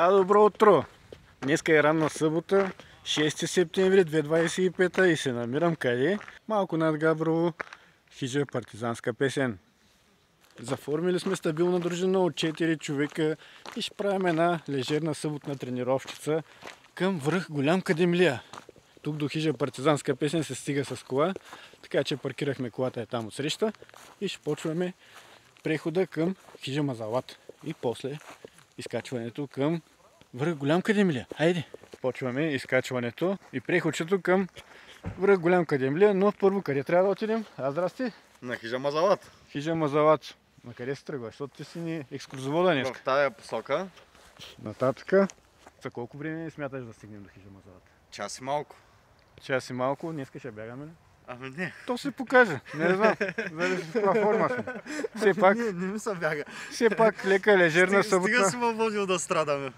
Добро утро! Днеска е ранна събота, 6 септември 2025 и се намирам къде? Малко над Габрово, хижа партизанска песен. Заформили сме стабилна дружина от 4 човека и ще правим една лежерна съботна тренировщица към връх Голям Кадемлия. Тук до хижа партизанска песен се стига с кола, така че паркирахме колата там от среща и ще почваме прехода към хижа Мазалат и после изкачването към връх Голям Кадемлия. Хайде! Почваме изкачването и преходчето към връх Голям Кадемлия, но първо къде трябва да отидем? Здрасти! На хижа Мазалат. Хижа Мазалат. На къде се тръгваш? Защото ти си ни екскурзовода днес. В тая посока. Нататъка. За колко време смяташ да стигнем до хижа Мазалат? Час и малко. Час и малко. Днеска ще бягаме ли? Ами не. То се покаже. Не знам. Дали в каква форма сме. Все пак, Не ми се бяга. все пак лека лежерна събота. Стига си ме водил да страдаме.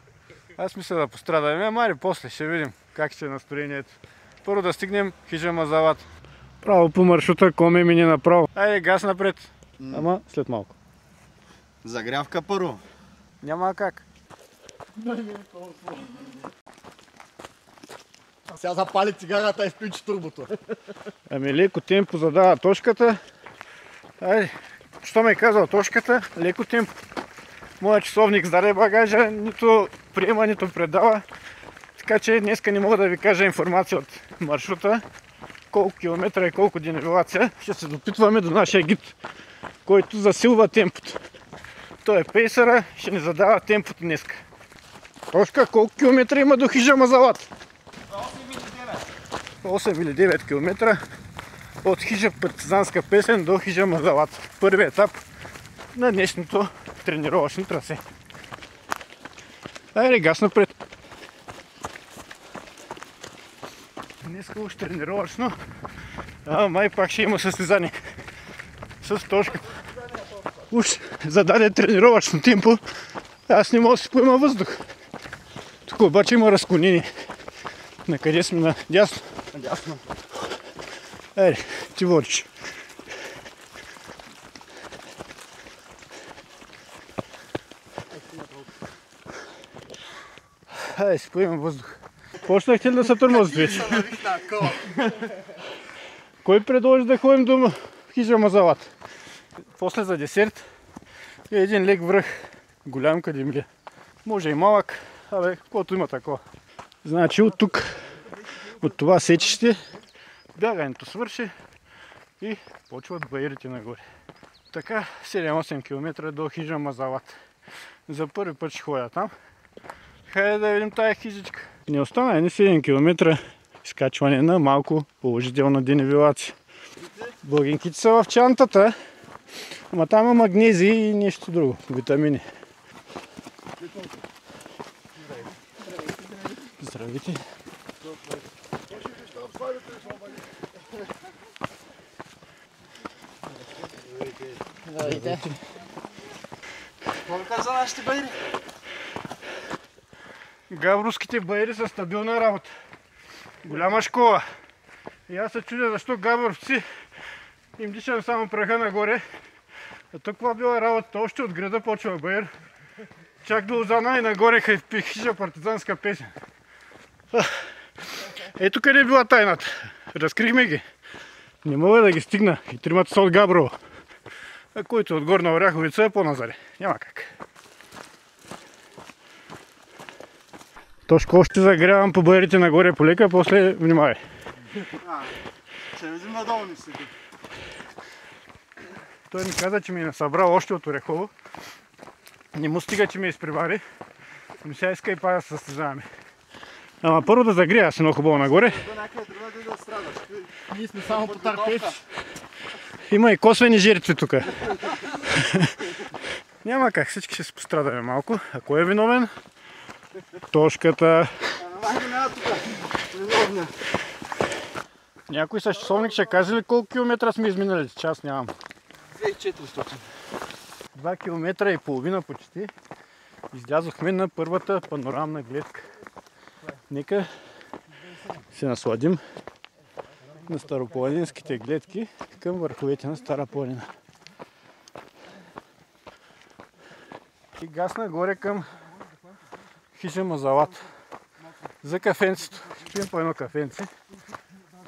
Аз мисля да пострадаме, мари после ще видим как ще е настроението. Първо да стигнем хижа Мазалат. Право по маршрута, коме мини направо. Айде, газ напред. Ама след малко. Загрявка първо. Няма как. Сега запали цигарата и включи турбото. Ами леко темпо задава точката. Айде, що ме е казал точката? Леко темпо. Моя часовник заре багажа, нито приема, нито предава. Така че днеска не мога да ви кажа информация от маршрута. Колко километра и колко денивелация. Ще се допитваме до нашия гид, който засилва темпото. Той е пейсъра, ще ни задава темпото днеска. Тошка, колко километра има до хижа Мазалат? 8 или 9 км от хижа партизанска песен до хижа Мазалат. Първи етап на днешното тренировъчно трасе. Айде, газ напред. Днеска уж тренировъчно, май пак ще има състезание с Тошка. Уж зададе тренировъчно темпо, аз не мога да си поема въздух. Тук обаче има разклонение. На къде сме? На дясно? На дясно. Айде, ти водиш. Айде, си поемам въздух. Почнахте ли да се тормозите вече? Кой предложи да ходим до хижа Мазалат? После за десерт е един лек връх Голям Кадемлия. Може и малък, абе, каквото има такова. Значи от тук, от това сечище, бягането свърши и почват баирите нагоре. Така 7-8 км до хижа Мазалат. За първи път ще ходя там. Хайде да видим тая хижичка. Не остана едни 7 км изкачване на малко положителна денивелация. Благинките са в чантата, ама там има магнезии и нещо друго, витамини. Здравейте! Здравейте! Какво каза нашите байри? Габровските байри са стабилна работа. Голяма школа. И аз се чудя защо габровци им дишам само праха нагоре. А тук това била работа. Още от града почва байр. Чак до Лозана и нагоре хижа партизанска песен. Ето къде е била тайната. Разкрихме ги. Не мога да ги стигна. И тримата са от Габрово. А който от Горна Оряховица е по-назаре. Няма как. Тошко още загрявам по байрите нагоре полека, после внимавай. Ще видим надолу не седи. Той ми каза, че ми е събрал още от Орехово. Не му стига, че ме изпревари. Но сега иска и пак да се състезаваме. Ама първо да загрия си много хубаво нагоре. Ние сме само потърпевши. Има и косвени жертви тук. Няма как, всички ще се пострадаме малко. А кой е виновен? Тошката. Някой с часовник ще каже ли колко километра сме изминали? Час нямам. 2400. 2 км и половина почти. Излязохме на първата панорамна гледка. Нека се насладим на старопланинските гледки към върховете на Стара планина. И газ нагоре към хижа Мазалат. За кафенцето. Ще пием по едно кафенце.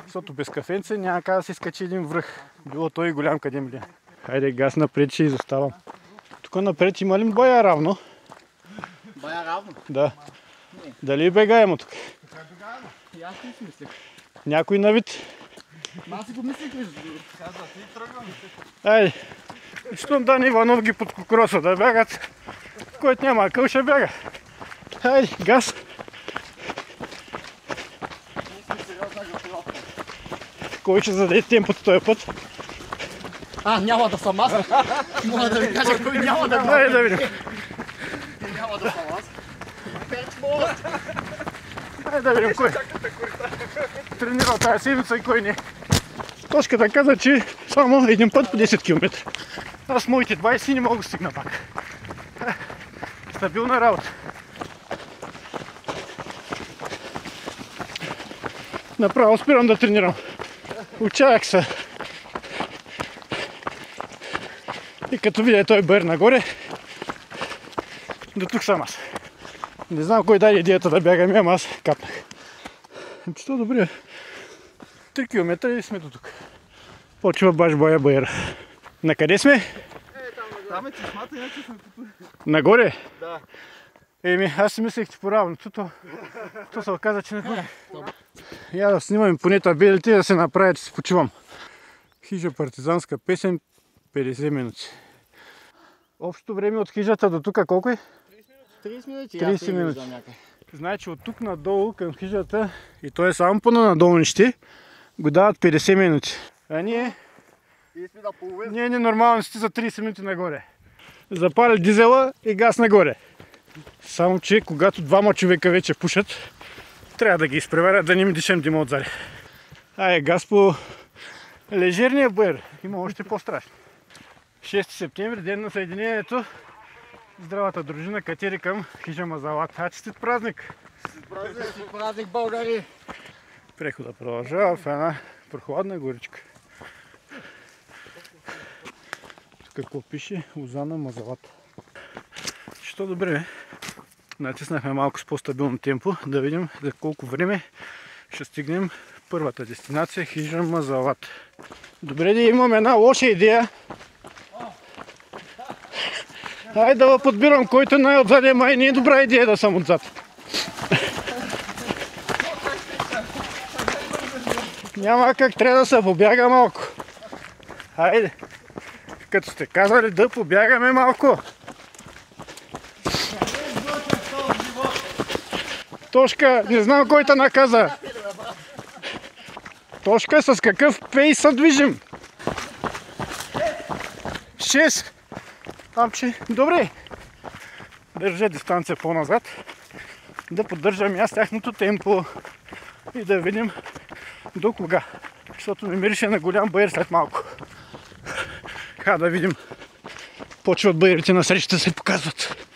Защото без кафенце няма как да се скачи един връх. Било той и голям къде мля. Хайде газ напред, ще изоставам. Тук напред има ли бая равно? Бая равно? Да. Дали бегаемо тук? И аз не си мислех. Някой на вид? Аз си го мислех между другото. Каза, ти тръгвам. Айде. Щом Дани Иванов ги под кокроса да бягат, който няма акъл ще бяга. Айде, газ. Кой ще зададе темпото този път? Няма да съм аз. Мога да ви кажа кой няма да го. Айде да видим. Няма да съм аз. Айде да видим кой тренирал тази седмица и кой не. Тошката каза, че само един път по 10 км. Аз моите 20 не мога да стигна пак. Стабилна работа. Направо спирам да тренирам. Учаях се. И като видя той бър нагоре, до тук съм аз. Не знам кой даде идеята да бягаме, ама аз капнах. Що добре. 3 км и сме до тук. Почва баш боя бъра. На къде сме? Там е чешмата, иначе сме тук. Нагоре? Да. Еми, аз си мислех ти по-равно. То се оказа, че не ходи. Я да снимам поне табелите да се направя, че си почивам. Хижа партизанска песен, 50 минути. Общото време от хижата до тук колко е? 30 минути. 30 минути. Значи от тук надолу към хижата, и то е само по надолнище, го дават 50 минути. А ние е нормално сте за 30 минути нагоре. Запаля дизела и газ нагоре. Само че когато двама човека вече пушат, трябва да ги изпреварят, да не ми дишам дима отзади. Газ по лежерния бър. Има още по-страшно. 6 септември, ден на съединението. Здравата дружина катери към хижа Мазалат. Честит празник! Празник, българи! Прехода продължава в една прохладна горичка. Тук какво пише? Лозана Мазалат. Що добре, натиснахме малко с по-стабилно темпо, да видим за колко време ще стигнем първата дестинация хижа Мазалат. Добре, да имам една лоша идея. Айде да подбирам, който най-отзад май не е добра идея да съм отзад. Няма как, трябва да се побяга малко. Айде, като сте казали да побягаме малко. Тошка, не знам кой те наказа. Тошка, с какъв пейс се движим? 6. Амче, добре. Държа дистанция по-назад. Да поддържам аз тяхното темпо. И да видим до кога. Защото ми мирише на голям бъер след малко. Да видим. Почват бъерите на среща се показват.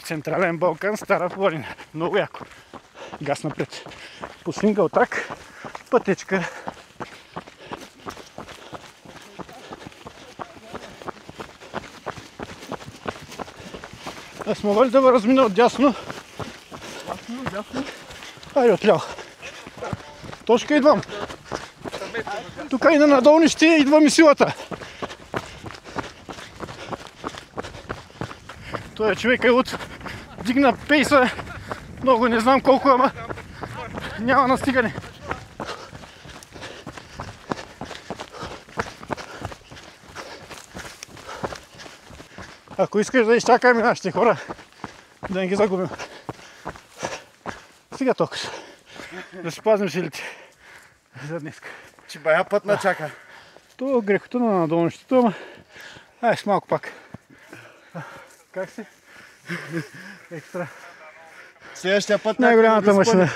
Централен Балкан, Стара Флорина. Много яко. Газ напред. По сингъл трак. Пътечка. Аз мога ли да ме размина от дясно? Айде отляво. Тошка идвам. Тук и на надолнище идва ми силата. Той човек е от дигна пейса. Много не знам колко, ама няма настигане. Ако искаш да изчакаме нашите хора, да не ги загубим. Сега толкова. Да си пазим силите за днес. Че бая път начака. То е грехото на надолнището, ама ай с малко пак. Как си? Екстра. Следващия път най-голямата машина.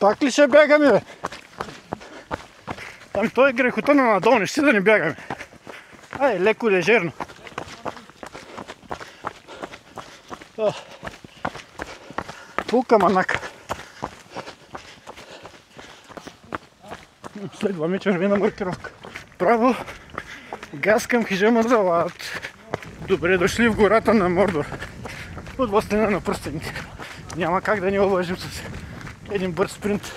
Пак ли ще бягаме, бе? Ами то е грехото на надолнище да не бягаме. Ай, леко лежерно. Пулка манака. Следваме червена маркировка. Право, газ към хижа Мазалат. Добре дошли в гората на Мордор. от властена на пръстените. Няма как да не уважим с един бърз спринт.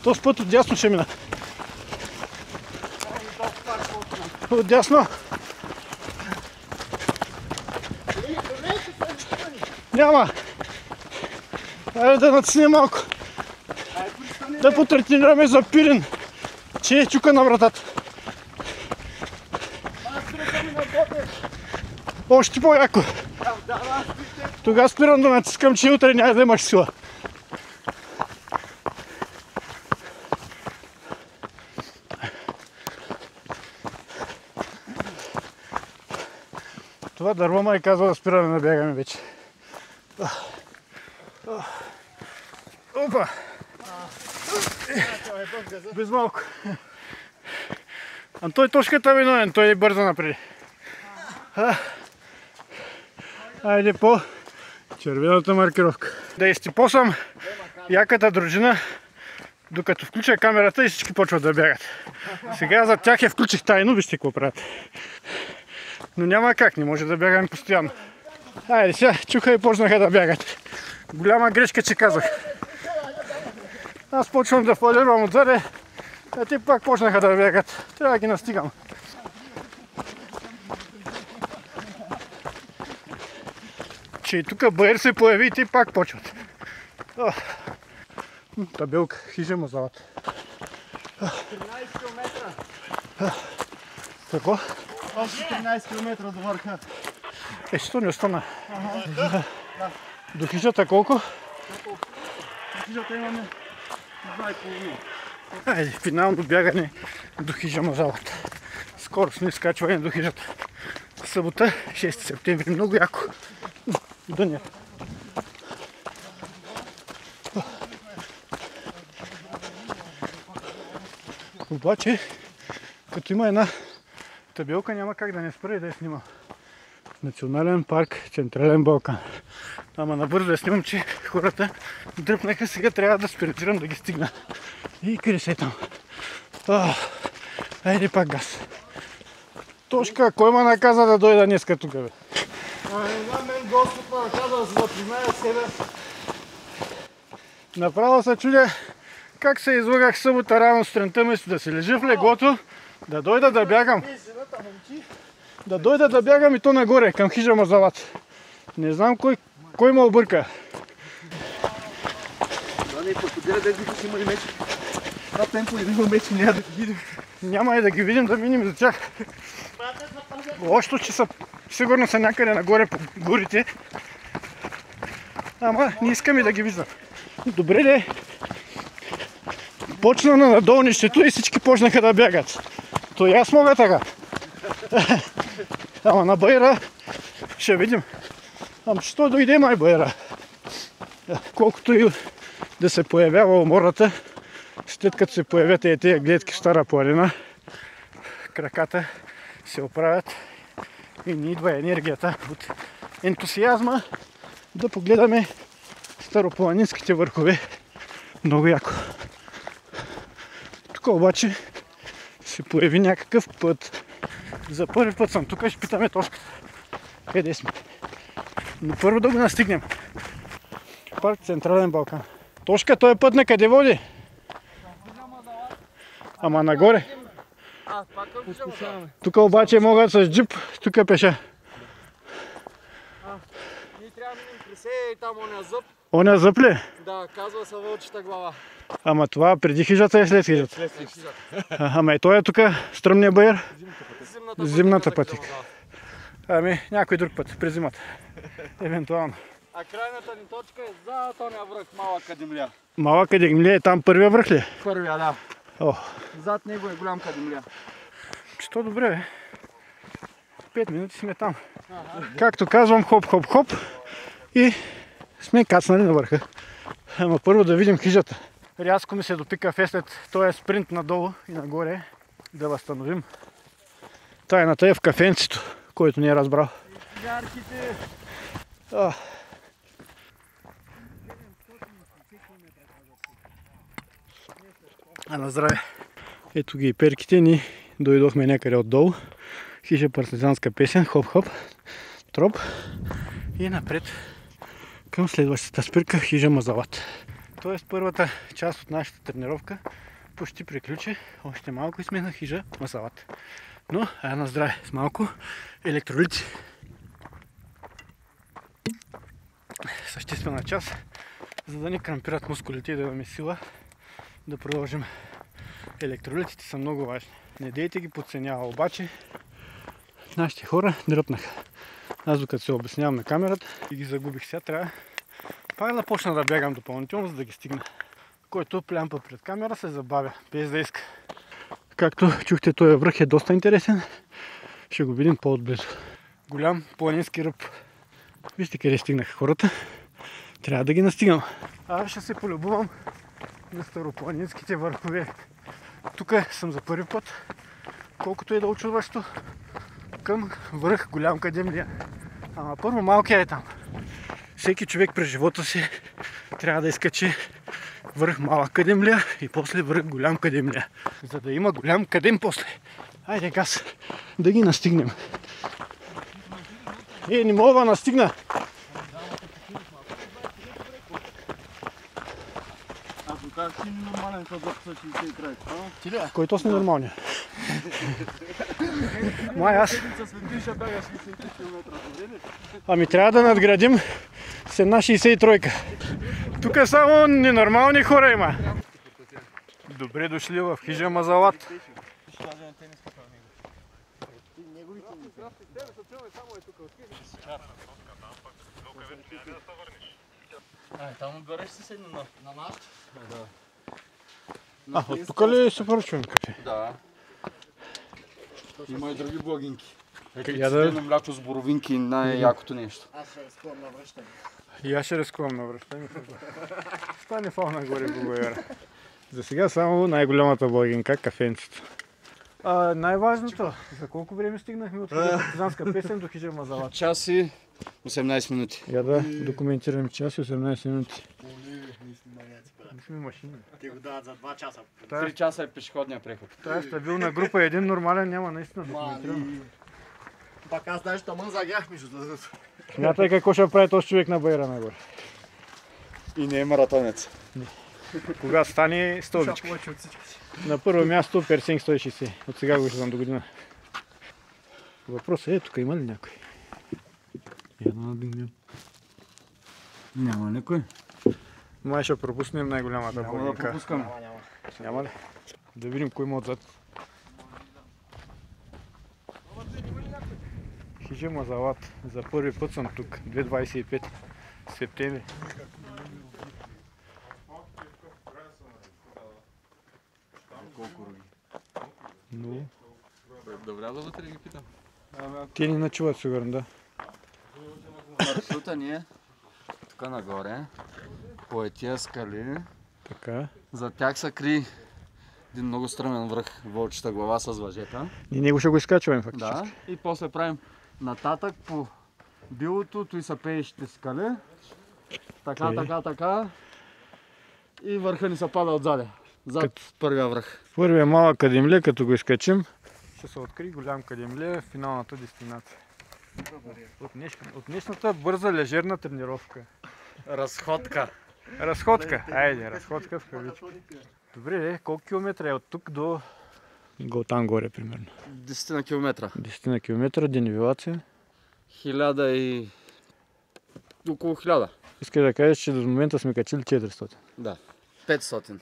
Този път отдясно ще мина. Отдясно. Няма. Айде да натисне малко. Да потренираме за Пирин, че е чука на вратата. Още по-яко. Тогава спирам да натискам, че утре няма да имаш сила. Това дърво ме е казва да спираме да бягаме вече. Опа! Без малко. А той точката е виновен, той е бързо напред. Айде по червената маркировка. Да изтипосам яката дружина, докато включа камерата и всички почват да бягат. Сега за тях я включих тайно, вижте какво правят. Но няма как, не може да бягаме постоянно. Айде сега, чуха и почнаха да бягат. Голяма грешка, че казах. Аз почвам да фалирам отзаде, а те пак почнаха да бягат. Трябва да ги настигам. Че и тук БР се появи и те пак почват. Табелка, хижа мазалата. 13 км. Какво? Още 13 км до върха. Що не остана? До хижата колко? До хижата имаме 2,5. Айде, финално бягане до хижа мазалата. Скоростно изкачване до хижата. Събота, 6 септември, много яко. Дъня. Обаче, като има една табелка, няма как да не спра и да я снимам. Национален парк Централен Балкан. Ама набързо да снимам, че хората дръпнаха, сега трябва да спиритирам да ги стигна. И къде се е там? Айде пак газ. Тошка, кой ме наказа да дойда днеска тук, бе? Не знам, мен Господ ме наказа да се запозная с себе. Направо се чудя как се излагах събота рано сутринта, вместо да се лежа в леглото, да дойда да бягам. Да дойда да бягам и то нагоре, към хижа мазалата. Не знам кой ме обърка. Да, не, подходира да викаш има ли меч. Това темпо и да има меч, няма да ги видим. Няма и да ги видим, да минем за тях. Още, че са сигурно са някъде нагоре по горите. Ама не искам и да ги виждам. Добре де. Почна на надолнището и всички почнаха да бягат. То и аз мога така. Ама на Байра ще видим. Ама що дойде май Байра? Колкото и да се появява умората, след като се появят и тези гледки в Стара планина, краката се оправят и ни идва енергията от ентусиазма да погледаме старопланинските върхове. Много яко. Тук обаче се появи някакъв път. За първи път съм тук, ще питаме Тошката. Къде сме? Но първо да го настигнем. Парк Централен Балкан. Тошка, този път на къде води? Ама нагоре. Тук обаче могат с джип, тук пеша. Ние трябва да минем при се и там оня зъб. Оня зъб ли? Да, казва се Вълчата глава. Ама това преди хижата е след хижата? След хижата. Ама и той е тук, стръмния байер? Зимната пътека. Ами, някой друг път, през зимата. Евентуално. А крайната ни точка е за тоня връх, Малък Кадимлия. Малък Кадимлия е там първия връх ли? Първия, да. О. Зад него е Голям Кадимлия. Що добре, бе. 5 минути сме там. Както казвам, хоп, хоп, хоп. И сме кацнали на върха. Ама първо да видим хижата. Рязко ми се допика след този спринт надолу и нагоре. Да възстановим тайната е в кафенцето, който не е разбрал. Ярките. А на здраве. Ето ги и перките ни. Дойдохме някъде отдолу. Хижа партизанска песен, хоп-хоп, троп и напред към следващата спирка, хижа Мазалат. Тоест първата част от нашата тренировка почти приключи, още малко и сме на хижа Мазалат. Но на здраве с малко електролити. Съществена част, за да не крампират мускулите и да имаме сила да продължим. Електролитите са много важни. Не дейте ги подценява, обаче нашите хора дръпнаха. Аз докато се обяснявам на камерата и ги загубих, сега трябва пак да почна да бягам допълнително, за да ги стигна. Който плямпа пред камера се забавя, без да иска. Както чухте, този връх е доста интересен. Ще го видим по-отблизо. Голям планински ръб. Вижте къде стигнаха хората. Трябва да ги настигам. Аз ще се полюбувам на старопланинските върхове. Тук съм за първи път, колкото е да очудващо, към връх Голям Кадемлия. Ама първо малкия е там. Всеки човек през живота си трябва да изкачи връх Малък Кадемлия и после връх Голям Кадемлия. За да има голям кадем после. Айде газ, да ги настигнем. Не мога да настигна. Кой точно е нормалният? Май аз. Ами трябва да надградим с една 63-ка. Тук само ненормални хора има. Добре дошли в хижа Мазалат. Там отгоре ще се седне на нас. От тук ли се поръчваме кафе? Да. Има и други блогинки. Я да... На мляко с боровинки, най-якото нещо. Аз ще рискувам на връщане. И аз ще рискувам на връщане. Стане фал нагоре, благодаря. За сега само най-голямата блогинка, кафенцето. Най-важното, за колко време стигнахме от партизанска песен до хижа Мазалат? Час и 18 минути. Я да документираме час и 18 минути. Не сме машини. Те го дават за 2 часа. 3 часа е пешеходния преход. Тая стабилна група, един нормален няма наистина документирано. Пак аз даже тъмън загях между другото. Смятай какво ще прави този човек на байра нагоре. И не е маратонец. Кога стане стълбичка. На първо място Персинг 160. От сега го виждам до година. Въпросът е, тук има ли някой? Едно надигнем. Няма никой. Май ще пропуснем най-голямата Няма да блогинка. пропускам. Няма ли? Да видим кой има отзад. Хижа Мазалат. За първи път съм тук. 2.25 септември. Колко руги? Но... Да вляза вътре и ги питам. Те ни ночуват сигурно, да. Маршрута ни е тук нагоре, по тия скали. Така. За тях се кри един много стръмен връх, Вълчата глава с въжета. И него ще го изкачваме фактически. Да, и после правим нататък по билото, и са пеещите скали. Така, така. И върха ни се пада отзаде. Зад първия връх. Първия Малък Кадемлия, като го изкачим, ще се откри Голям Кадемлия, финалната дестинация. От днешната бърза лежерна тренировка. Разходка. Разходка. Айде, разходка в кавички. Добре, колко километра е от тук до... Там горе, примерно. 10 на километра. 10 на километра, денивелация. 1000 и... около 1000. Искай да кажеш, че до момента сме качили 400. Да. 500.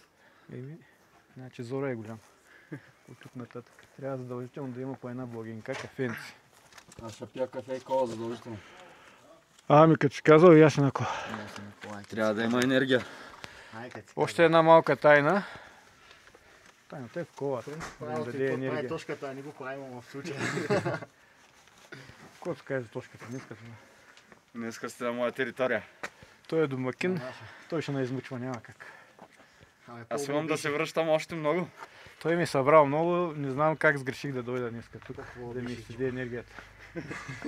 Значи зора е голям. От тук нататък. Трябва задължително да има по една блогинка кафенци. Аз ще пия кафе и кола задължително. Ами като си казал, и аз еднакво. Трябва да има енергия. Още една малка тайна. Тайната е в колата. Да им даде Това е енергия. точката, не го правим в случая. Какво се каже за точката? Днеска това. Днеска сте на моя територия. Той е домакин, той ще не измъчва, няма как. Аз имам да се връщам още много. Той ми е събрал много, не знам как сгреших да дойда днеска тук, да ми изседи енергията.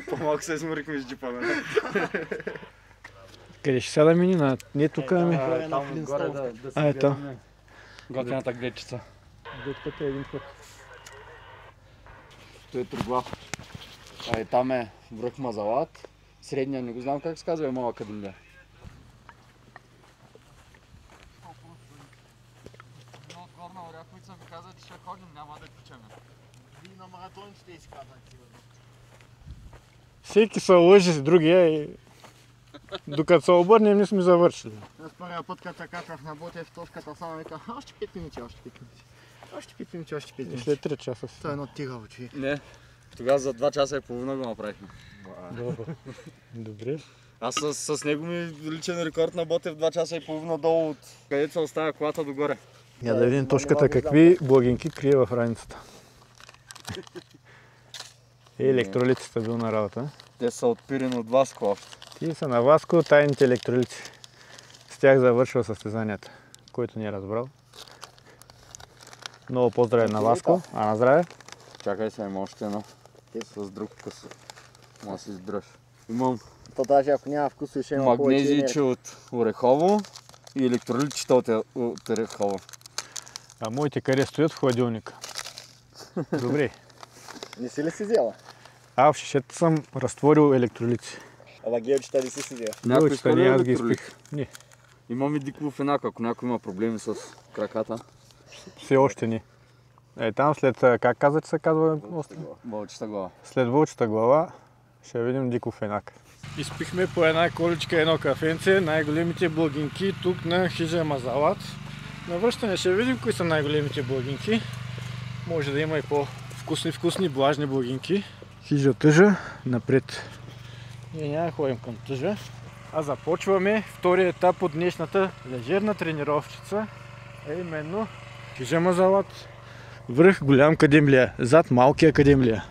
По-малко се изморихме с джипа, бе. Къде ще сядаме ни? Не тук, ами. Там отгоре да си Ето. готината гледчица. Гледката е един път. Той е Троглав. Там е връх Мазалат. Средния не го знам как се казва, е малък кадимля. Но от Горна Оряховица ми каза, че ще ходим, няма да тичаме. Вие на маратон ще си казват сигурно. Всеки се лъжи с другия и докато се обърнем не сме завършили. Аз първия път като качвах на Ботев, точката само вика, още 5 минути, още 5 минути. Още 5 минути, още 5 И минути. след 3 часа си. Това е едно тигало, че. Не, тогава за 2 часа и половина го направихме. Добре. Аз с него ми личен рекорд на Ботев 2 часа и половина долу от където се оставя колата догоре. Я да видим точката какви благинки крие в раницата. Електролити стабилна работа. Те са отпирани от Васко още. Ти са на Васко, тайните електролити. С тях завършва състезанията, който ни е разбрал. Много поздрави на Васко, а на здраве. Чакай се, има още едно. С друг къс. Може да си издръж. Имам То даже ако няма вкус, ще има магнезийче от Орехово и електролитчета от Орехово. А моите къде стоят в хладилника? Добре. Не си ли си взела? А в шишета съм разтворил електролити. Ама гелчета не си си взела. Някой Гелчета не, изхвърля аз ги електролит. изпих. Не, Имам и диклофенак, ако някой има проблеми с краката. все още не. Там след, как каза, че се казва остров? Вълчета глава. След вълчата глава ще видим дикофенак. Изпихме по една количка, едно кафенце, най-големите благинки тук на хижа Мазалат. На връщане ще видим кои са най-големите благинки. Може да има и по-вкусни, влажни благинки. Хижа Тъжа, напред. Ние няма ходим към Тъжа. А започваме втория етап от днешната лежерна тренировщица. Именно хижа Мазалат. Връх голям Кадемлия, зад малкия Кадемлия.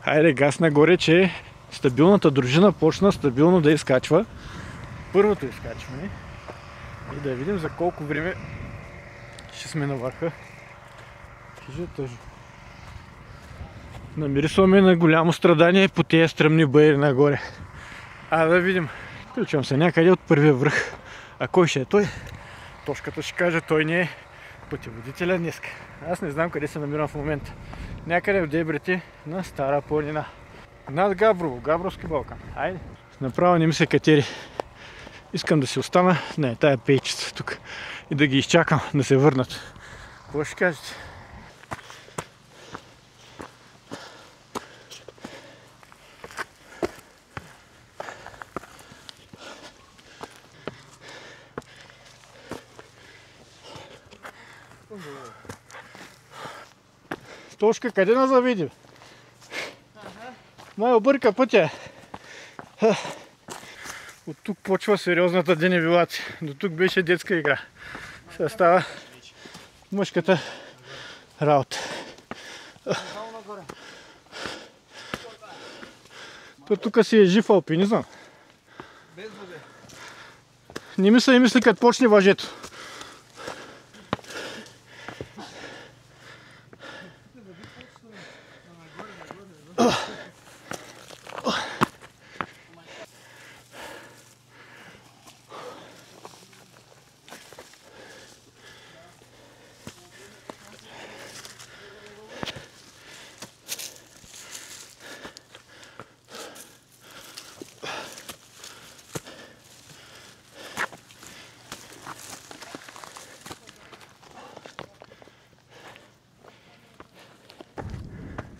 Хайде газ нагоре, че стабилната дружина почна стабилно да изкачва. Първото изкачване. И да видим за колко време ще сме на върха. Хижа Тъжа. Намирисваме на голямо страдание по тези стръмни баери нагоре. А да видим. Включвам се някъде от първия връх. А кой ще е той? Тошката ще каже, той не е пътеводителя днес. Аз не знам къде се намирам в момента. Някъде в дебрите на Стара планина. Над Габрово, Габровски Балкан. Айде. Направо не ми се катери. Искам да си остана на тая пейчица тук и да ги изчакам да се върнат. Какво ще кажете? Тошка, къде на завиди? Май обърка пътя. От тук почва сериозната денивелация. До тук беше детска игра. Сега става мъжката работа. То тук си е жив алпинизъм. Не ми се мисли като почне въжето.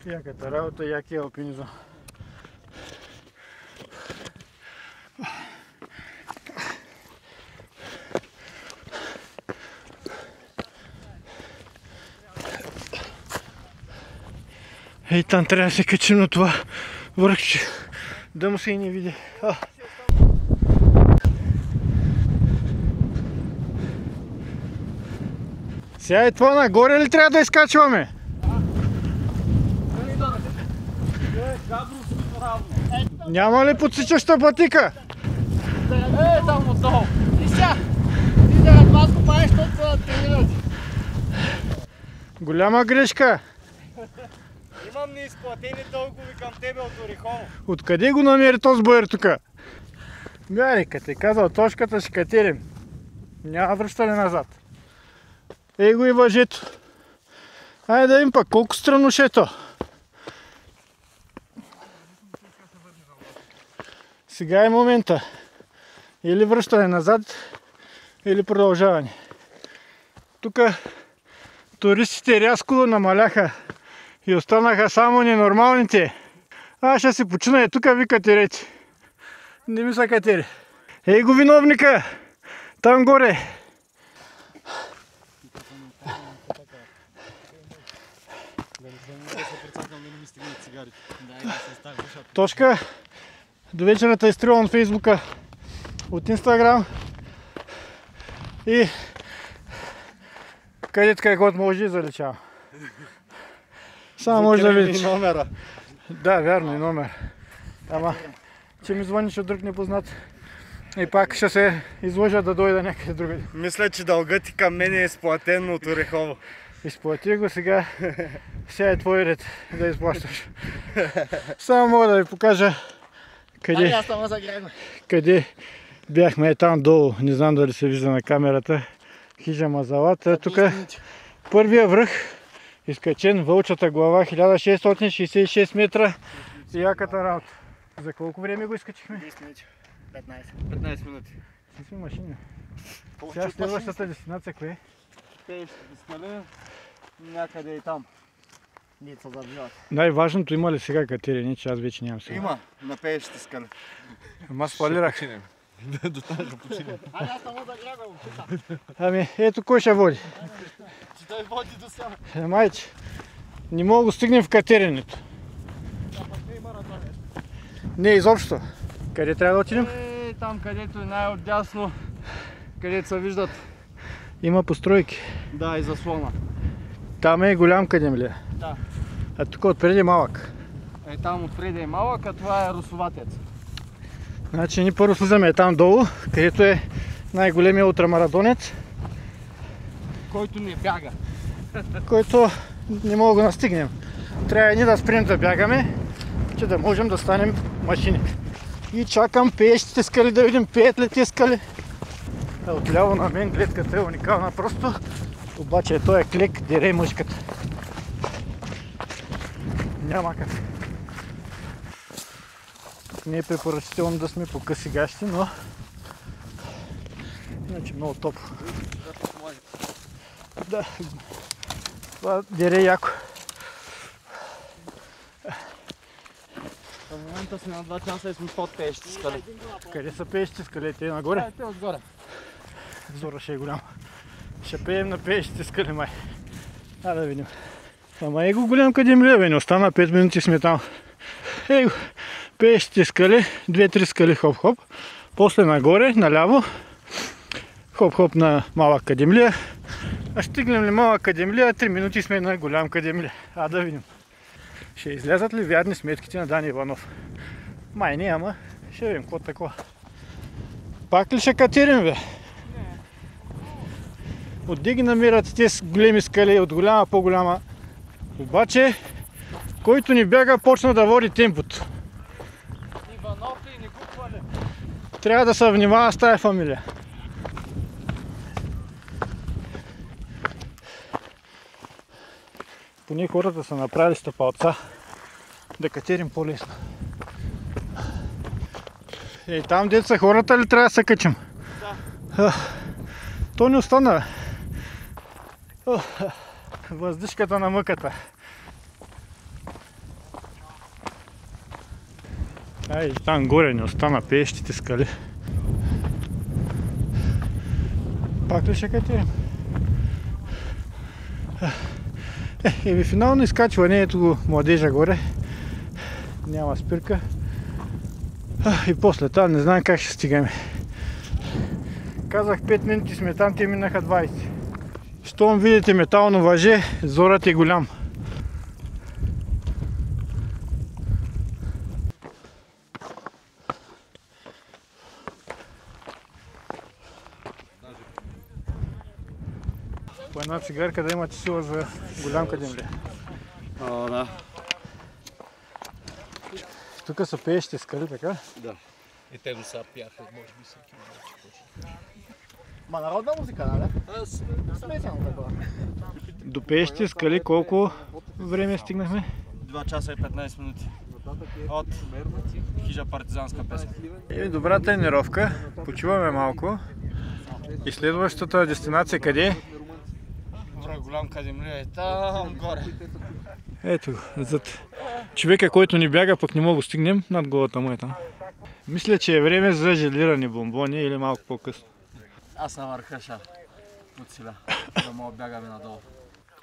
Яката работа, якия алпинизъм. Ей, там трябва да се качим на това върхче, да му се и не види. Сега е това нагоре ли трябва да изкачваме? Няма ли подсичаща пътика? Там отдолу. И сега. Ти да Васко правиш толкова тренират. Голяма грешка. Имам неизплатени дългови към тебе от Орехово. Откъде го намери този боер тука? Мяри, като е казал тошката, ще катерим. Няма връщане назад. Ей го и въжето. Айде да им пак, колко странно ще е то. Сега е момента. Или връщане назад, или продължаване. Тук туристите рязко намаляха и останаха само ненормалните. Аз ще си почина и тук ви катерете. Не ми са катери. Ей го виновника! Там горе! Точка. До вечерата изтривам от Фейсбука, от Инстаграм и където каквото може и заличавам. Само може да видиш. Номера. Да, вярно и номер. Ама, че ми звъниш от друг непознат и пак ще се изложа да дойда някъде другаде. Мисля, че дългът ти към мен е изплатен от Орехово. Изплати го сега, сега е твой ред да изплащаш. Само мога да ви покажа къде бяхме там долу. Не знам дали се вижда на камерата. Хижа Мазалата. Тук първия връх, изкачен, Вълчата глава, 1666 метра. И яката работа. За колко време го изкачихме? 10 минути. 15 минути. Си машина. Сега следващата дестинация кое е? Пеещите скали някъде и там. Ние се забиват. Най-важното има ли сега катерени, че аз вече нямам сега? Има на пеещите скали. Ама спалирах. Достанаха починем. Айде аз само загледам, чита. Ами ето кой ще води. Че той води до сега. Майче, не мога да го стигнем в катеренето. Не, изобщо. Къде трябва да отидем? Там където е най-отдясно, където се виждат. Има постройки. Да, и заслона. Там е голям кадемлия. Да. А тук отпреди е малък. Там отпреди е малък, а това е Русоватец. Значи ние първо слизаме там долу, където е най-големия ултрамаратонец, Който не бяга. който не мога да настигнем. Трябва и ние да спрем да бягаме, че да можем да станем машини. И чакам пеещите скали да видим пеят ли тези скали. Отляво на мен гледката е уникална просто, обаче той е клек, дере мъжката. Няма как. Не е препоръчително да сме по къси гащи, но иначе много топло. Да, това дере яко. В момента сме на 2 часа и сме под пеещите скали. Къде са пеещите скали? Те нагоре? Те отгоре. Зора ще е голям. Ще пеем на пеещите скали май. Да видим. Ама его голям кадемлия, бе, не остана 5 минути сме там. Его, пеещите скали, 2-3 скали хоп-хоп. После нагоре, наляво. Хоп-хоп на малък кадемлия. А стигнем ли малък кадемлия, 3 минути сме на голям кадемлия. Да видим. Ще излязат ли вярни сметките на Дани Иванов? Май не, ама ще видим какво такова. Пак ли ще катерим, бе? Отде ги намират тези големи скали, от голяма по-голяма. Обаче, който ни бяга, почна да води темпото. Иванов и не купвали. Трябва да се внимава с тая фамилия. Поне хората са направили стъпалца да катерим по-лесно. Ей, там дето са хората ли трябва да се качим? Да. То не остана. Въздишката на мъката. Ай, там горе не остана пеещите скали. Пак ли ще катерим? Еми финално изкачване, ето го младежа горе. Няма спирка. И после там не знам как ще стигаме. Казах 5 минути сме там, те минаха 20. Щом видите метално въже, зорът е голям. По една цигарка да имате сила за голям кадемлия. Да. Тук са пеещите скали, така? Да. И те го са пяха, може би всеки може. Ма народна музика, нали? Смесено такова. До пеещите скали колко време стигнахме? 2 часа и 15 минути. от хижа партизанска песен. И добра тренировка, почиваме малко. И следващата дестинация къде е? Враг голям кадемлия е там горе. Ето го, зад човека, който ни бяга, пък не мога да стигнем, над главата му е там. Мисля, че е време за желирани бомбони или малко по-късно. Аз на върха ще отсиля, да мога бягаме надолу.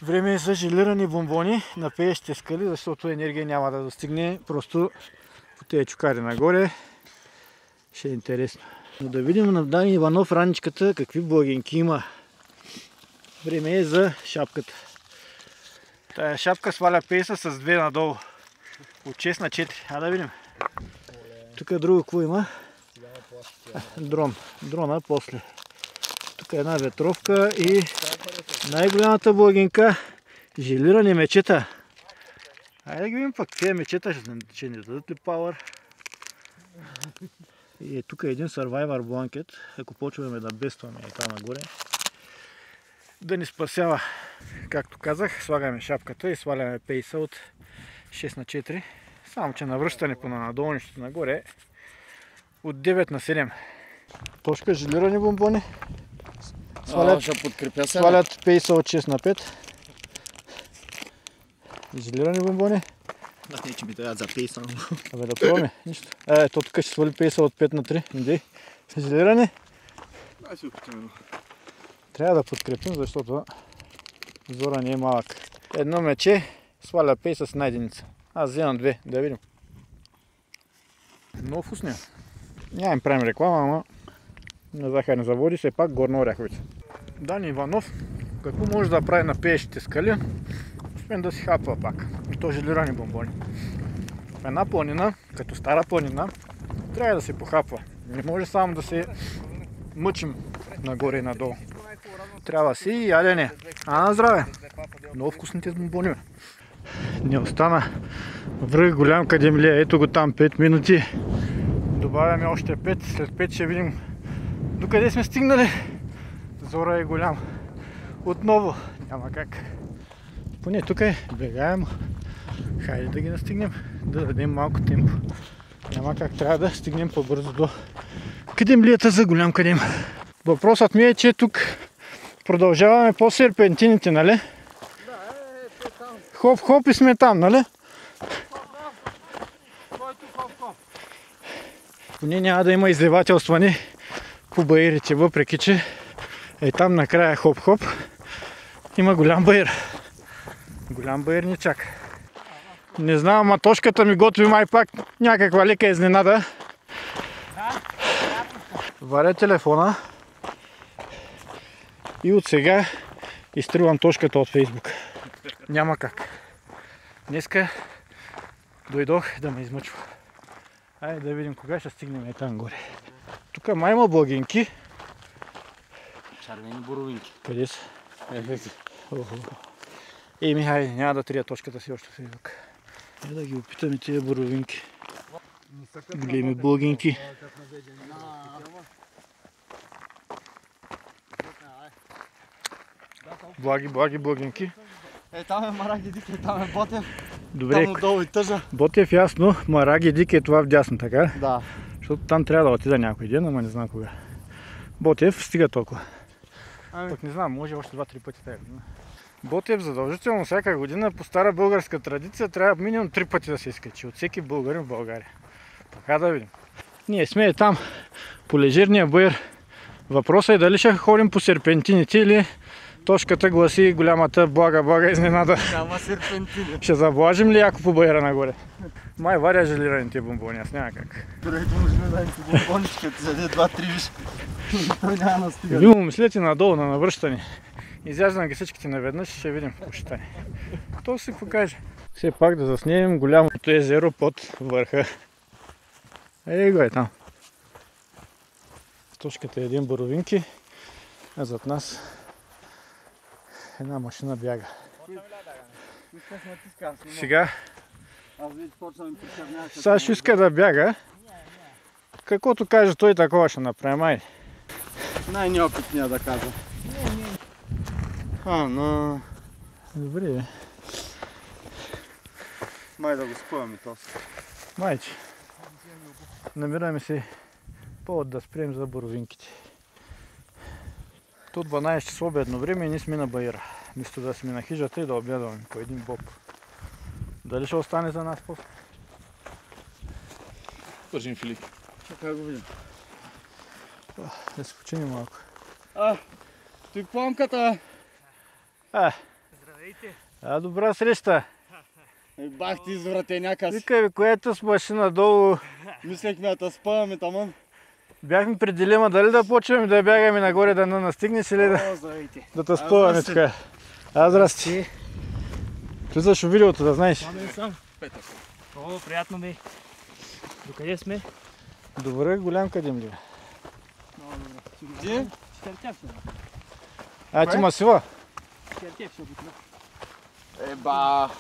Време е за желирани бомбони на пеещите скали, защото енергия няма да достигне просто по тези чукари нагоре. Ще е интересно. Но да видим на Дани Иванов раничката какви благинки има. Време е за шапката. Тая шапка сваля пейса с 2 надолу. От 6 на 4. А да видим. Тук друго какво има? Дрон. Дрона после. Тук е една ветровка и най-голямата благинка желирани мечета. Айде да ги видим пък тези мечета ще ни дадат ли пауър. И е тук един Survivor Blanket, ако почваме да бестваме и там нагоре, да ни спасява. Както казах, слагаме шапката и сваляме пейса от 6 на 4. Само че навръщане по надолнището нагоре от 9 на 7. Точка желирани бомбони. Свалят пейса от 6 на 5. Желирани бомбони. Аз не че ми трябва за пейса. Абе да пробваме, нищо. То тук ще свали пейса от 5 на 3. Иди. Желирани. Ай си опитаме. Трябва да подкрепим, защото зора не е малък. Едно мече сваля пейса с една единица. Аз вземам 2, да видим. Много вкусни. Няма им правим реклама, ама на захарни заводи, все пак Горна Оряховица. Дани Иванов, какво може да прави на пеещите скали, освен да си хапва пак. И то желирани бомбони. В една планина, като стара планина, трябва да се похапва. Не може само да се мъчим нагоре и надолу. Трябва си и ядене. А на здраве! Много вкусните бомбони. Не остана връх голям кадемлия. Ето го там 5 минути. Добавяме още 5. След 5 ще видим докъде сме стигнали. Зора е голям. Отново няма как. Поне тук е бегаем. Хайде да ги настигнем. Да дадем малко темпо. Няма как, трябва да стигнем по-бързо до кадемлията за голям кадем. Въпросът ми е, че тук продължаваме по серпентините, нали? Хоп-хоп и сме там, нали? Поне няма да има изливателстване по баирите, въпреки че е там накрая хоп-хоп. Има голям баир. Голям баир ни чака. Не знам, ама тошката ми готви май пак някаква лека изненада. Варя телефона и от сега изтривам тошката от Фейсбук. Няма как. Днеска дойдох да ме измъчва. Айде да видим кога ще стигнем и там горе. Тук май има благинки. Червени боровинки. Къде са? Еми, хайде, няма да трия точката си още в Фейсбук. Айде да ги опитаме тия боровинки. Големи благинки. Благи благинки. Там е Мараги Дик, там е Ботев. Добре, Там отдолу и Тъжа. Ботев ясно, Мараги Дик е това вдясно, така? Да. Защото там трябва да отида някой ден, ама не знам кога. Ботев стига толкова. Пък не знам, може още 2-3 пъти тази година. Ботев задължително всяка година по стара българска традиция трябва минимум 3 пъти да се изкачи от всеки българин в България. Така да видим. Ние сме там по лежерния баир. Въпросът е дали ще ходим по серпентините или точката гласи голямата блага изненада. Няма серпентини. Ще заблажим ли яко по баира нагоре? Май варя желираните бомбони, аз няма как. Дорогите му желираните бомбонички, като заде 2-3 виж. Той няма да стига. Вимо мислете надолу на навръщане. Изяждам ги всичките наведнъж и ще видим какво ще стане. То си покаже. Все пак да заснемем голямото езеро под върха. Ей го е там. Точката е един боровинки, а зад нас една машина бяга. Сега Сашо иска да бяга. Каквото каже той, такова ще направим. Айде. Най-неопитния да кажа. Но... Добре. Май да го спъваме този. Майче, намираме се повод да спрем за боровинките. Тут 12 часа обедно време и ние сме на баира. Вместо да сме на хижата и да обядваме по един боб. Дали ще остане за нас после? Държим Филип. Чакай го видим. Да се почини малко. Той пламката. Здравейте! Добра среща! Бах ти извратеняка си. Викай, което с машина долу. Мислехме да спаваме таман. Бяхме при дилема дали да почваме да бягаме нагоре да настигнеш или да те спъваме така. Здрасти! Влизаш в видеото, да знаеш. Съм. Петър. О, приятно ми. Докъде сме? Добре, голям къдем ли? Ти? Четвъртяк ще. Ти масива? Четвъртяк ще обикна. Еба.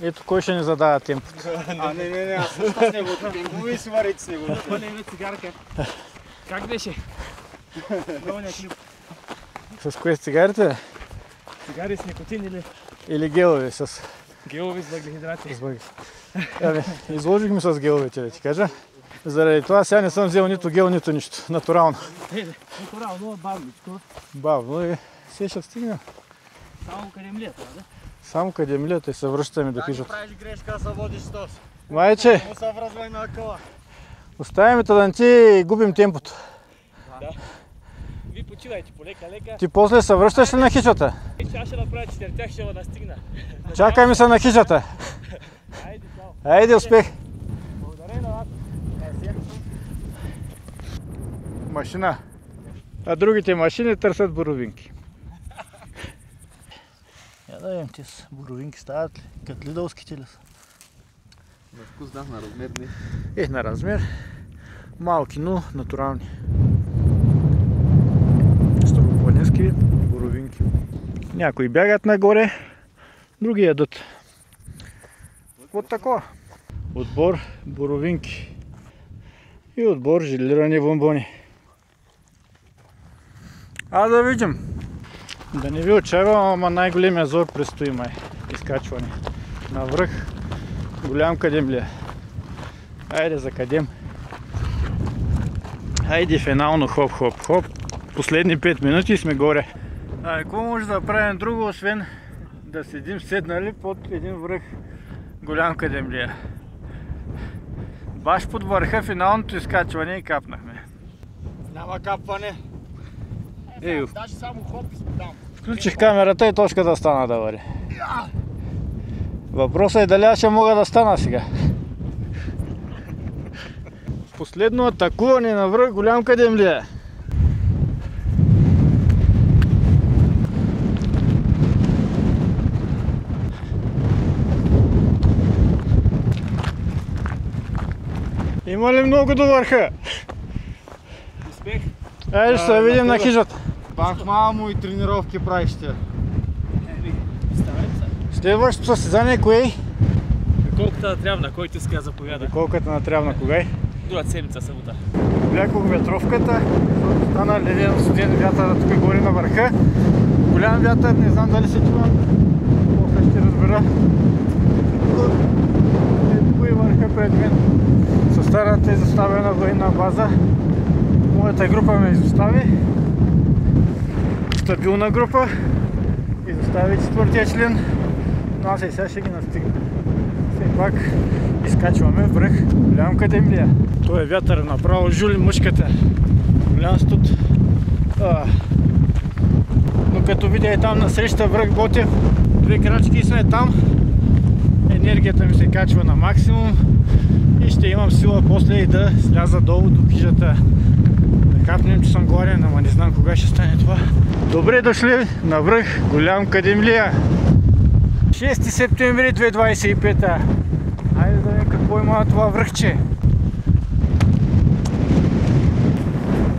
Ето кой ще ни задава темпото. Не, аз с него темпове и си варите с него. Пълнем цигарка. Как беше? Новия клип. С кое с цигарите? Цигари с никотин Или гелови с... гелови с въглехидрати? Изложихме с геловите, да ти кажа. Заради това сега не съм взел нито гел, нито нищо. Натурално. Натурално, бавничко. Бавно и се ще стигна. Само къде млията, да? Само къде милята и се връщаме до хижата. Правиш грешка да се водиш с този. Майче, Му се връзвай на акъла. оставяме те да не ти губим темпото. Да. Вие почивайте полека-лека. Ти после се връщаш ли на хижата? Аз ще направя четвъртяк, ще го настигна. Чакай ми се на хижата. Айде, чао. Айде, успех! Благодаря на вас. Машина. А другите машини търсят боровинки. Я да видим, тези боровинки стават ли? Като лидълските ли са? На вкус да, на размер не. На размер. Малки, но натурални. Старопланински боровинки. Някои бягат нагоре, други ядат. Вот такова. Отбор боровинки. И отбор желирани бомбони. Да видим. Да не ви отчаявам, ама най-големия зор предстои май. Изкачване. Навръх. Голям кадем ли е. Айде за кадем. Айде финално хоп. Последни 5 минути сме горе. Какво може да правим друго, освен да седим седнали под един връх голям кадем ли е. Баш под върха финалното изкачване и капнахме. Няма капване. Даже само хоп и там. Включих камерата и точката стана да вари. Въпросът е дали аз ще мога да стана сега. Последно атакуване на връх голям кадем ли е. Има ли много до върха? Успех. Айде ще се видим на хижата. Бах мамо и тренировки правиш те. Ставай се. Следващото състезание кое е? Колкото да трябва, на който иска да заповяда. Колката на трябва на кога е? Другата седмица събота. Влякох ветровката, защото стана леден студен вятър тук горе на върха. Голям вятър, не знам дали се чувам. После ще разбера. Ето е върха пред мен. Със старата изоставена военна база. Моята група ме изостави. Стабилна група. Изостави четвъртия член. Но аз и сега ще ги настигна. Все пак изкачваме връх голям кадем ли е. Той вятър направо жули мъжката. Голям студ. Но като видя и там насреща връх Ботев, 2 крачки и сме там. Енергията ми се качва на максимум и ще имам сила после и да сляза долу до хижата. Да капнем, че съм горе, ама не знам кога ще стане това. Добре дошли на връх голям кадем ли е. 6 септември 2025. Хайде да видим какво има това връхче.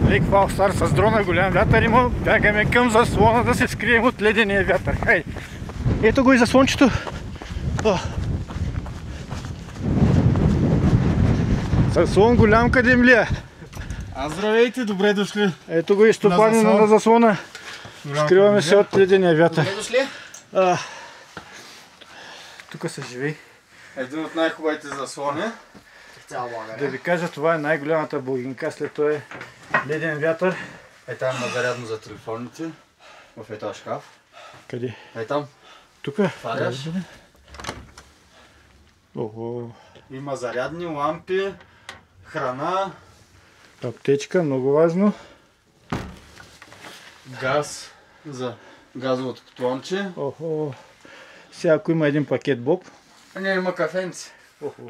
Лек фалстар с дрона, голям вятър има. Бягаме към заслона да се скрием от ледения вятър. Хайде. Ето го и заслончето. Заслон голям кадем ли е. Здравейте, добре дошли. Ето го и стопанина на заслона. Скриваме се от ледения вятър. Добре дошли. Тук се живей. Един от най-хубавите заслони. Цяла Да България. ви кажа, това е най-голямата булгинка, след това е леден вятър. Там има зарядно за телефоните. В етаж шкаф. Къде? Там. Тук? Отваряш. Ого. Има зарядни лампи, храна, Аптечка, много важно. газ за газовото котлонче. Охо. Сега ако има един пакет боб. Не, има кафенци. Охо.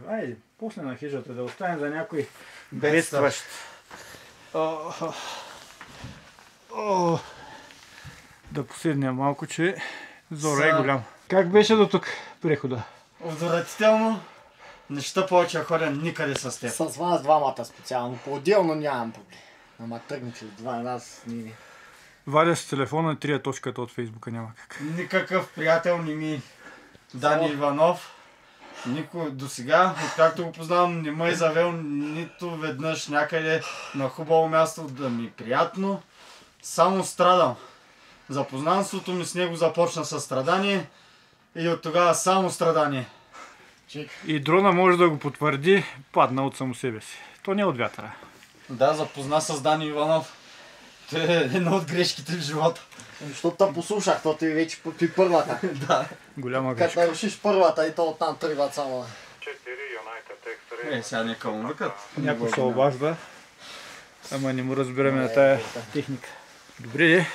Айде, после на хижата да оставим за някой Бедстващ. Да поседня малко, че зора е голям. Как беше до тук прехода? Отвратително. Неща повече ходя никъде с теб. С вас двамата специално. По-отделно нямам проблем. Ама тръгнете ли два нас ни. Вадя с телефона и трия точката от Фейсбука, няма как. Никакъв приятел не ми Дани Иванов. Никой до сега, откакто го познавам, не ме е завел нито веднъж някъде на хубаво място да ми е приятно. Само страдам. Запознанството ми с него започна със страдание и от тогава само страдание. И дрона може да го потвърди, падна от само себе си. То не е от вятъра. Да, запозна с Дани Иванов. Това е една от грешките в живота. Защото те послушах, то ти вече при първата. Да. Голяма Като грешка. нарушиш първата и то оттам тръгват само. Сега нека му викат. Някой се обажда, ама не му разбираме на тая техника. Добре, де.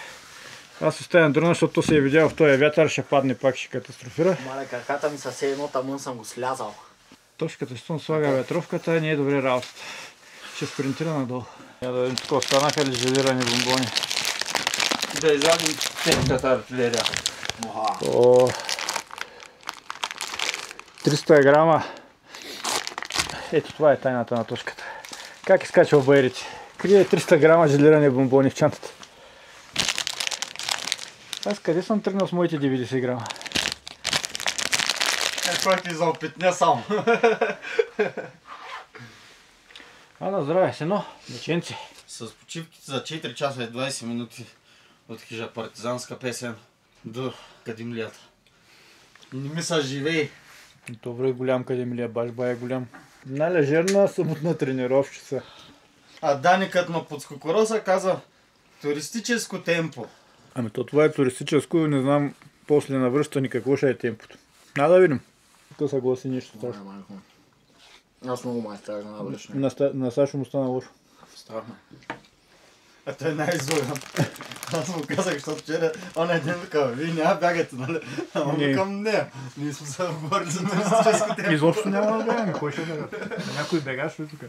Аз оставям дрона, защото се е видял в този вятър, ще падне пак, ще катастрофира. Мале, краката ми са все едно, тамън съм го слязал. Точката щом слага ветровката, не е добре работата. Ще спринтира надолу. Я да видим тук останаха ли желирани бомбони. Да извадим техниката артилерия. О, 300 грама. Ето това е тайната на точката. Как изкачва байрици? Крие 300 грама желирани бомбони в чантата. Аз къде съм тръгнал с моите 90 грама? Кой ти заопитня само. На здраве, сено, деченци. С почивките за 4 часа и 20 минути от хижа партизанска песен до Кадимлията. И не ми са живей. Добре, голям Кадимлия, баш бая голям. Належерна съботна тренировщица. А Даникът на Подскокороса каза туристическо темпо. Ами то това е туристическо, не знам после навръщане какво ще е темпото. Да видим. Тук са гласи нищо страшно. Аз много май стара на връщане. На Сашо му стана лошо. Страшно. А той е най-излъган. Аз му казах, защото вчера он един вика, вие няма бягате, нали? Ама Не. викам не. Ние сме се говорили за туристическо темпо. Изобщо няма да бягаме, кой ще бяга? Някой бегаш ли тук?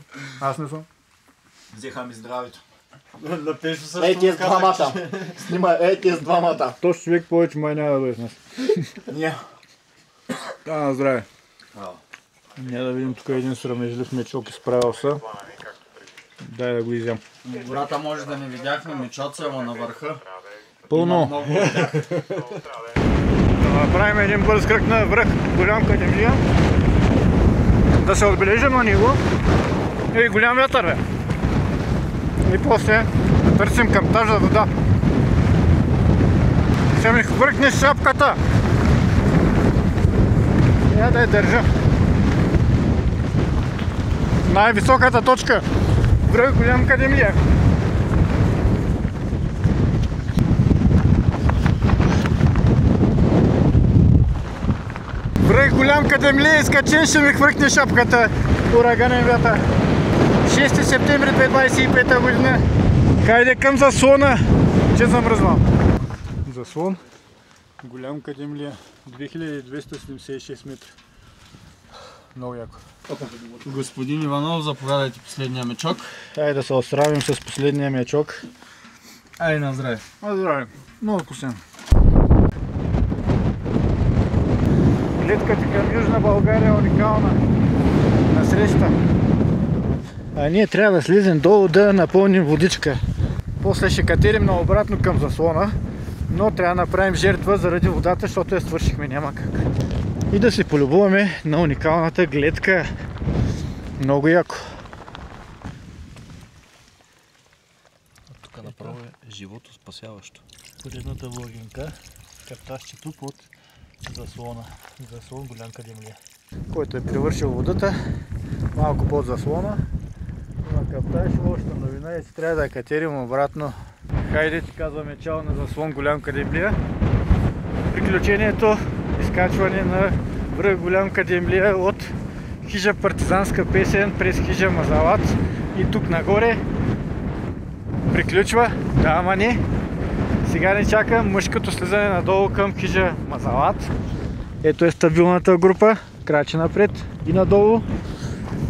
Аз не съм. Взеха ми здравето. На Пешо също Ей, тия с му казах, двамата. че- Снимай, ей, тия с двамата. Този човек повече май няма да бъде с нас. Ня. Да, на здраве. Няма да видим тук един срамежлив мечок изправил се. Дай да го изям. Гората може да не видяхме, мечоца, ама на върха. Пълно. Много видях. Да направим един бърз кръг на връх голям Кадимлия. Да се отбележим на него. И голям вятър, бе. И после да търсим към тажа вода. Ще ми хвъркне шапката. Я да я държа. Най-високата точка. Връх голям Кадимлия. Връх голям Кадимлия, изкачен, ще ми хвъркне шапката. Ураганен вятър. 6 септември 2025 година. Хайде към заслона, че замръзнал. Заслон. Голям Кадимлия. 2276 метра. Много яко. Господин Иванов, заповядайте последния мечок. Хайде да се отстравим с последния мечок. Ай, на здраве. На здраве. Много вкусен. Гледката към Южна България е уникална. Насреща. А ние трябва да слизем долу да напълним водичка. После ще катерим наобратно към заслона, но трябва да направим жертва заради водата, защото я свършихме, няма как. И да се полюбуваме на уникалната гледка. Много яко. Тук направо е живото спасяващо. Поредната влогинка. Карташчето под заслона. Заслон голям Кадимлия. който е привършил водата, малко под заслона. На каптаж, лошата новина е, че трябва да катерим обратно. Хайде, ти казваме чао на заслон Голям Кадемлия. Приключението, изкачване на връх Голям Кадемлия от хижа Партизанска песен през хижа Мазалат и тук нагоре приключва. Да, ама не. Сега ни чака мъжкото слизане надолу към хижа Мазалат. Ето е стабилната група, краче напред и надолу.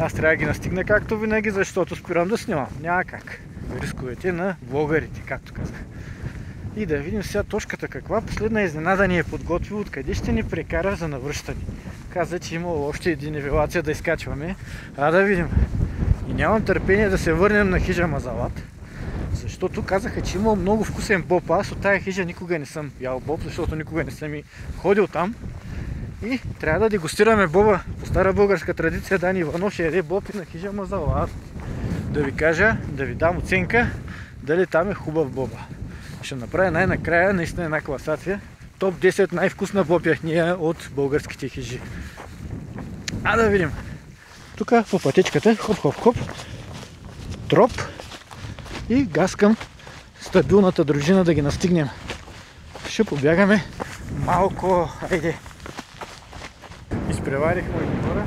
Аз трябва да ги настигна както винаги, защото спирам да снимам. Няма как. Рисковете на влогарите, както казах. И да видим сега точката каква последна изненада ни е подготвил, откъде ще ни прекара за навръщане. Каза, че имало още един нивелация да изкачваме. Да видим. И нямам търпение да се върнем на хижа Мазалат. Защото казаха, че имало много вкусен боб. Аз от тая хижа никога не съм ял боб, защото никога не съм и ходил там. И трябва да дегустираме боба. По стара българска традиция Дани Иванов ще яде боб и на хижа Мазалат. Да ви кажа, да ви дам оценка дали там е хубав боба. Ще направя най-накрая наистина една класация. Топ 10 най-вкусна бобяхния от българските хижи. Да видим. Тук по пътечката, хоп-хоп-хоп, троп и газ към стабилната дружина да ги настигнем. Ще побягаме малко. Айде. Изпреварихме и хора.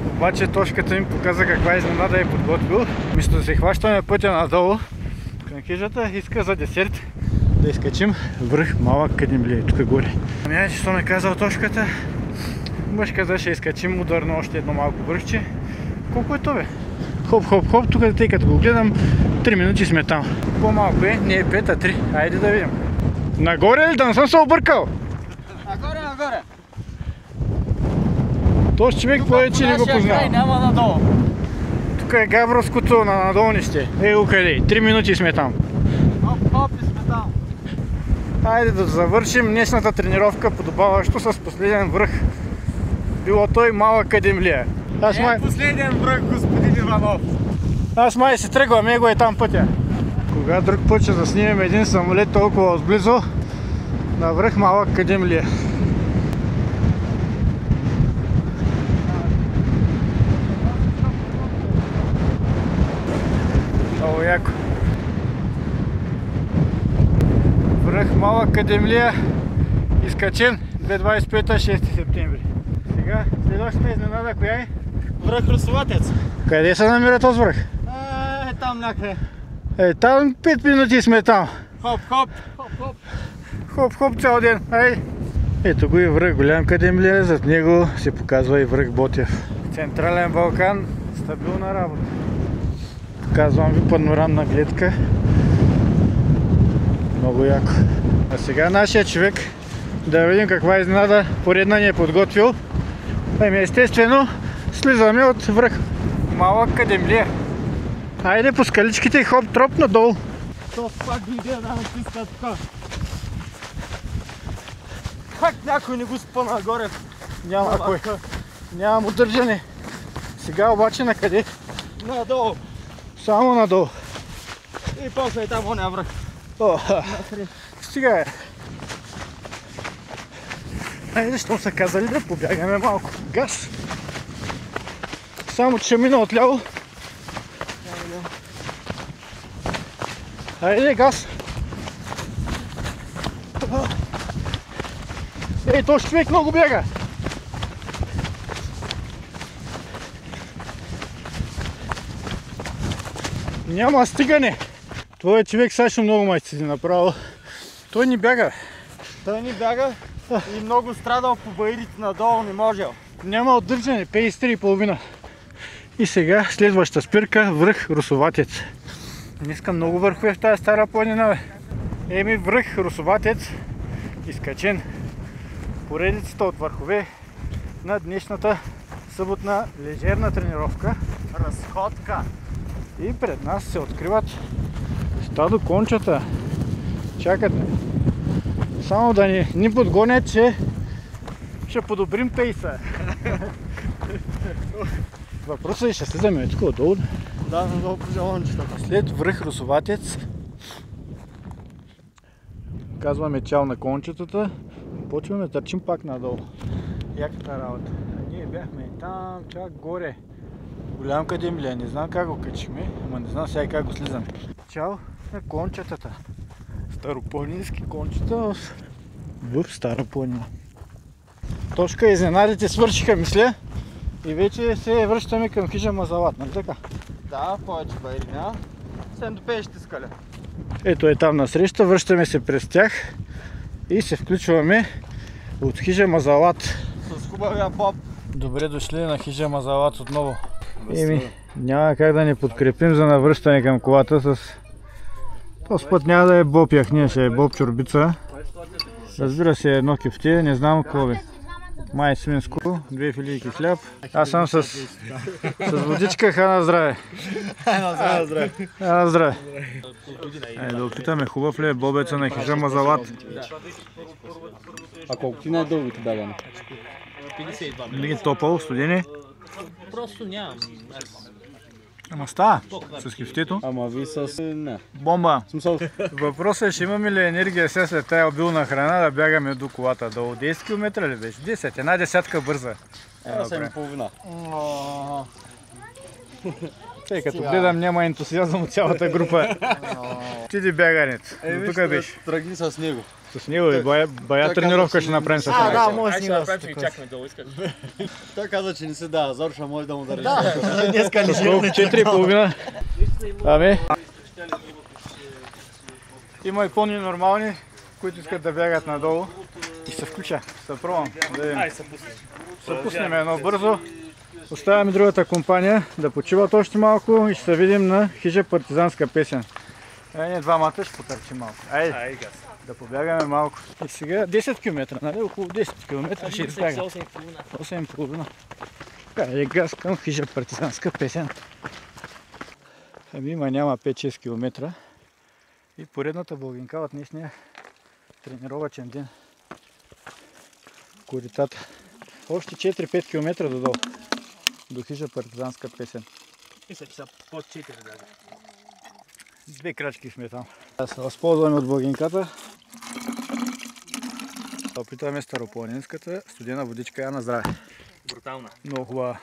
Обаче точката им показа каква изненада е подготвил. Вместо да се хващаме пътя надолу към хижата, иска за десерт да изкачим връх Малък Кадемлия. Тук горе. Няма, че съм е казал точката. Мъж каза, ще изкачим ударно още едно малко връхче. Колко е то, бе? Хоп-хоп-хоп, тук тъй като го гледам, 3 минути сме там. По-малко е, не е 5, а 3. Хайде да видим. Нагоре ли? Да не съм се объркал? Нагоре, нагоре. Този човек повече не го познава. Няма надолу. Тук е Габровското на надолнище. Его къде? 3 минути сме там. Хоп, и сме там. Хайде да завършим днешната тренировка, подобаващо с последен връх. Било той Малък Кадемлия. Последен връх, господин Иванов. Аз май се тръгвам, его е там пътя. Кога друг път ще заснимем един самолет толкова отблизо на връх Малък Кадемлия. Много яко. Връх Малък Кадемлия изкачен 2025 6 септември. Сега следващата изненада коя е? Връх Русоватец. Къде се намира този връх? Е там някъде. Там 5 минути сме там. Хоп, хоп, хоп, хоп. Хоп-хоп цял ден. Ето го и връх Голям Кадемлия, зад него се показва и връх Ботев. Централен Балкан, стабилна работа. Показвам ви панорамна гледка. Много яко. А сега нашия човек, да видим каква изненада поредна ни е подготвил. Естествено, слизаме от връх Малък Кадемлия. Хайде по скаличките и хоп троп надолу. То пак дойде да натиска тук. Как някой не го спа нагоре? Няма кой. Нямам удържане. Сега обаче на къде? Надолу. Само надолу. И после е там оня връх. Стига е. Айде, щом са казали да побягаме малко. Газ. Само че ще мина отляво. Айде, газ. Ей, този човек много бяга. Няма стигане. Твой човек Сашо много майци си направил. Той ни бяга. Той ни бяга и много страдал по баирите надолу, не можел. Няма отдържане, 53,5. И сега следваща спирка, връх Русоватец. Днеска много върхове в тази стара планина. Връх Русоватец изкачен. Поредицата от върхове на днешната съботна лежерна тренировка. Разходка. И пред нас се откриват стадо кончета. Чакат ме. Само да ни подгонят, че ще подобрим пейса. Въпросът е, ще слизаме тук отдолу. Да, надолу по желончетата. След връх Русоватец казваме чао на кончетата. Почваме да търчим пак надолу. Яката работа. Ние бяхме и там, чак горе. Голям Кадемлия, не знам как го качихме, ама не знам сега как го слизаме. Чао на кончетата. Старопланински кончета в Стара планина. Точка изненадите свършиха, мисля. И вече се връщаме към хижа Мазалат, нали така? Да, повече байри няма. Сем до пеещите скали. Ето е там насреща, връщаме се през тях и се включваме от хижа Мазалат. С хубавия боб. Добре дошли на хижа Мазалат отново. Еми, няма как да ни подкрепим за навръщане към колата с... Този път няма да е боб яхния, ще е боб чорбица. Разбира се, едно кефтие, не знам какво бе. Май свинско, 2 филийки хляб. Аз съм с водичка, хана здраве. Хана здраве. Хана здраве. Да опитаме хубав ли е бобеца на хижа Мазалат. А колко ти най-дългото бягане? 52. Не ги топъл, студени. Просто нямам. Ама става с кефтито. Ама ви с... не. Бомба. Смисъл... Въпросът е, ще имаме ли енергия сега след тая обилна храна да бягаме до колата? Долу 10 км ли беше? 10, една десятка бърза. 8,5. Тъй като гледам няма ентусиазъм от цялата група. Отиди бягането. До тук беше. Тръгни с него. С него и бая тренировка ще направим с това. Да, може Ще направим, че чакаме долу, искаш. Той каза, че не се дава. Зорша може да му да реши. Днеска Колко? 4,5. Ами. Има и по-ненормални, които искат да бягат надолу. И се включа. Се пробвам. Ай, се пусне. Се пуснем едно бързо. Оставяме другата компания да почиват още малко и ще се видим на хижа Партизанска песен. Ние двамата ще потърчим малко. Айде, да побягаме малко. И сега 10 км, нали? Около 10 км ще избягаме. 8,5. Така е газ към хижа Партизанска песен. Ами има няма 5-6 км. И поредната бългинка от днешния тренировачен ден. Коритата. Още 4-5 км додолу. До хижа Партизанска песен. Мисля, че са под 4 даже. 2 крачки сме там. Да се възползваме от благинката. Опитваме старопланинската студена водичка. Я на здраве. Брутална. Много хубава.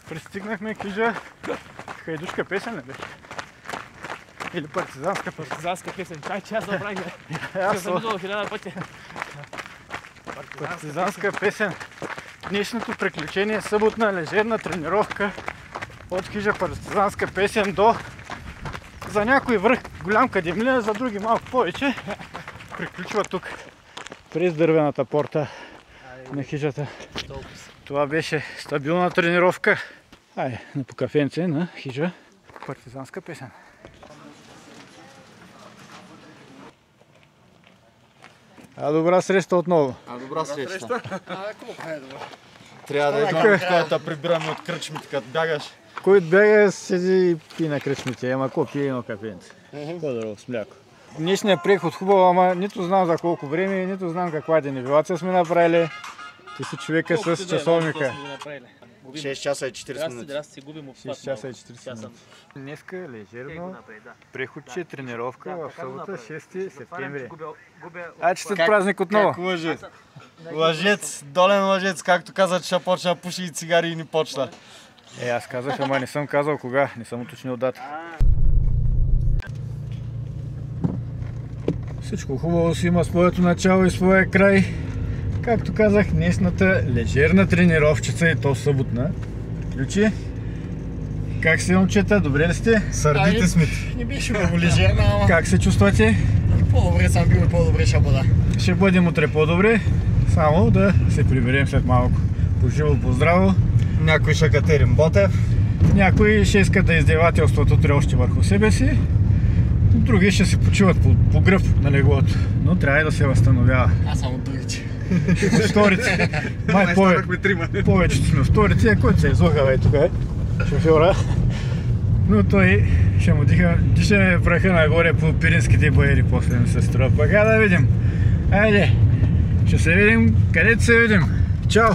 Пристигнахме хижа Хайдушка песен ли беше? Или Партизанска песен? Партизанска песен. Чай, че аз забравих. Аз съм виждал 1000 пъти. Партизанска песен. Днешното приключение е съботна лежерна тренировка от хижа Партизанска песен до за някой връх голям Кадемлия, за други малко повече. Приключва тук през дървената порта на хижата. Това беше стабилна тренировка. Айде, на покафенце на хижа Партизанска песен. Добра среща отново. Добра среща. Колко е добре. Трябва да идваме в да прибираме от кръчмите, като бягаш. Който бяга, седи и пи на кръчмите, ама ко пие едно кафенце. По-здраво, с мляко. Днешният преход хубаво, ама нито знам за колко време, нито знам каква денивелация сме направили. Ти си човека с часовника. 6 часа и 40 минути. Трябва да си губим обхват. 6 часа и 40 минути. Днеска лежерно преходче, тренировка в събота 6 септември. Честит празник отново! Как лъже? Лъжец, долен лъжец, както каза, че ще почна пуши и цигари и ни почна. Аз казах, ама не съм казал кога, не съм уточнил дата. Всичко хубаво си има своето начало и своя край. Както казах, днешната лежерна тренировчица и то съботна. Ключи, как сте, момчета? Добре ли сте? Сърдите сме. Не беше много лежерна, ама Как се чувствате? по-добре съм бил и по-добре ще бъда. Ще бъдем утре по-добре, само да се приберем след малко. Поживо, поздраво. Някой ще катерим Ботев. Някои ще искат да издевателстват утре още върху себе си. Други ще се почиват по гръб на леглото. Но трябва и да се възстановява. Аз съм от другите. Вторите. Май повечето сме вторите, който се излъгава и тук е шофьора. Но той ще му диша праха нагоре по пиринските баери, после ми се струва. Пък да видим. Айде, ще се видим където се видим. Чао!